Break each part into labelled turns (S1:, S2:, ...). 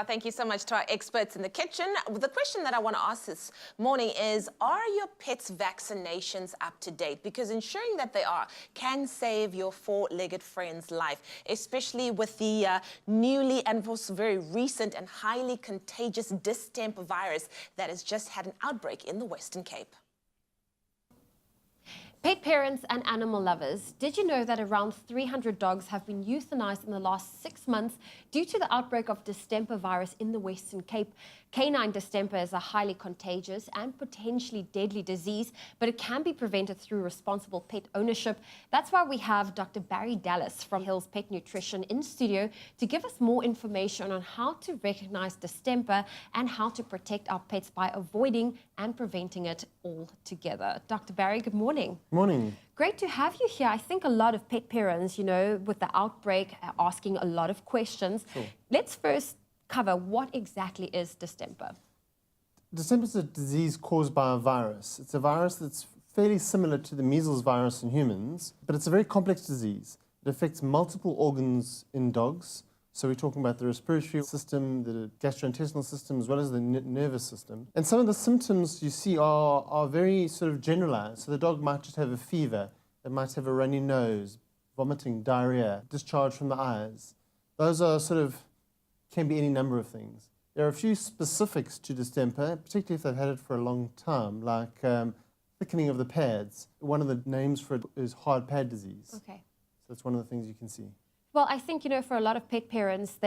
S1: Thank you so much to our experts in the kitchen. The question that I want to ask this morning is, are your pets' vaccinations up to date? Because ensuring that they are can save your four-legged friend's life, especially with the newly and also very recent and highly contagious distemper virus that has just had an outbreak in the Western Cape.
S2: Pet parents and animal lovers, did you know that around 300 dogs have been euthanized in the last 6 months due to the outbreak of distemper virus in the Western Cape? Canine distemper is a highly contagious and potentially deadly disease, but it can be prevented through responsible pet ownership. That's why we have Dr. Barry Dallas from Hills Pet Nutrition in studio to give us more information on how to recognize distemper and how to protect our pets by avoiding and preventing it altogether. Dr. Barry, good morning.
S3: Morning.
S2: Great to have you here. I think a lot of pet parents, you know, with the outbreak, are asking a lot of questions.
S3: Sure.
S2: Let's first cover what exactly is distemper.
S3: Distemper is a disease caused by a virus. It's a virus that's fairly similar to the measles virus in humans, but it's a very complex disease. It affects multiple organs in dogs. So we're talking about the respiratory system, the gastrointestinal system, as well as the nervous system. And some of the symptoms you see are very sort of generalized. So the dog might just have a fever. It might have a runny nose, vomiting, diarrhea, discharge from the eyes. Those are can be any number of things. There are a few specifics to distemper, particularly if they've had it for a long time, like thickening of the pads. One of the names for it is hard pad disease.
S2: Okay.
S3: So that's one of the things you can see.
S2: Well, I think, you know, for a lot of pet parents,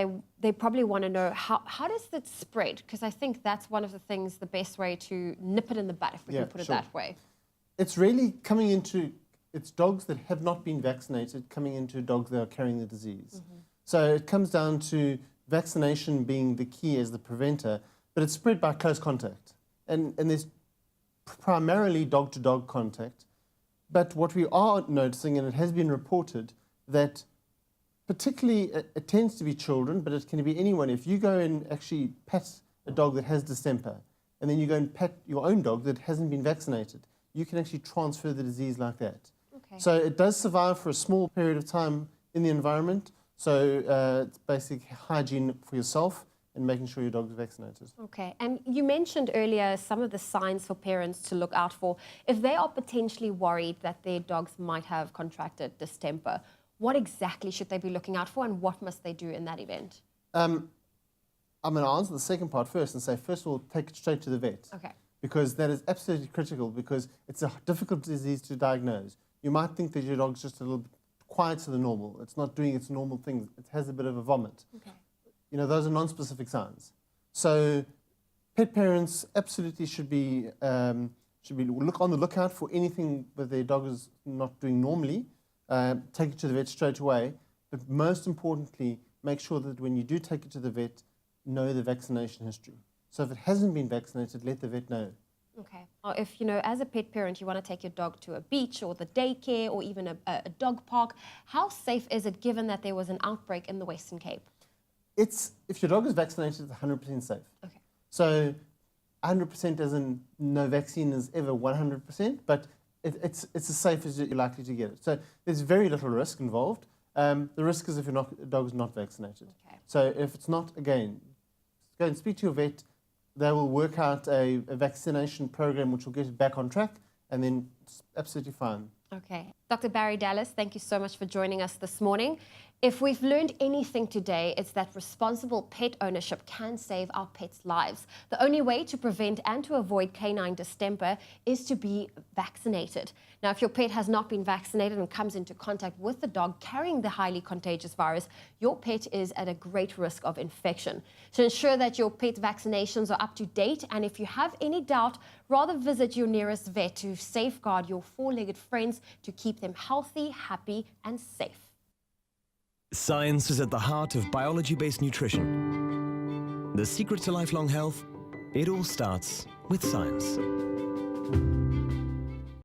S2: they probably want to know how does it spread? Because I think that's one of the things, the best way to nip it in the bud, if we can put it that way.
S3: It's really coming into, it's dogs that have not been vaccinated coming into dogs that are carrying the disease. Mm-hmm. So it comes down to vaccination being the key as the preventer, but it's spread by close contact. And there's primarily dog-to-dog contact. But what we are noticing, and it has been reported, that particularly it tends to be children, but it can be anyone. If you go and actually pet a dog that has distemper, and then you go and pet your own dog that hasn't been vaccinated, you can actually transfer the disease like that. Okay. So it does survive for a small period of time in the environment. So it's basic hygiene for yourself and making sure your dog is vaccinated.
S2: Okay, and you mentioned earlier some of the signs for parents to look out for. If they are potentially worried that their dogs might have contracted distemper, what exactly should they be looking out for and what must they do in that event?
S3: I'm going to answer the second part first and say, first of all, take it straight to the vet.
S2: Okay. Because
S3: that is absolutely critical, because it's a difficult disease to diagnose. You might think that your dog's just a little bit quieter than normal. It's not doing its normal things. It has a bit of a vomit. Okay. You know, those are non-specific signs. So pet parents absolutely should be look on the lookout for anything that their dog is not doing normally. Take it to the vet straight away. But most importantly, make sure that when you do take it to the vet, know the vaccination history. So if it hasn't been vaccinated, let the vet know.
S2: Okay. Or if, you know, as a pet parent, you want to take your dog to a beach or the daycare or even a dog park, how safe is it given that there was an outbreak in the Western Cape?
S3: If your dog is vaccinated, it's 100% safe. Okay. So 100% as in no vaccine is ever 100%, but it's as safe as you're likely to get it. So there's very little risk involved. The risk is if your dog's not vaccinated. Okay. So if it's not, again, go and speak to your vet. They will work out a vaccination program which will get it back on track, and then it's absolutely fine.
S2: Okay. Dr. Barry Dallas, thank you so much for joining us this morning. If we've learned anything today, it's that responsible pet ownership can save our pets' lives. The only way to prevent and to avoid canine distemper is to be vaccinated. Now, if your pet has not been vaccinated and comes into contact with the dog carrying the highly contagious virus, your pet is at a great risk of infection. So ensure that your pet vaccinations are up to date, and if you have any doubt, rather visit your nearest vet to safeguard your four-legged friends to keep them healthy, happy, and safe.
S4: Science is at the heart of biology-based nutrition. The secret to lifelong health, it all starts with science.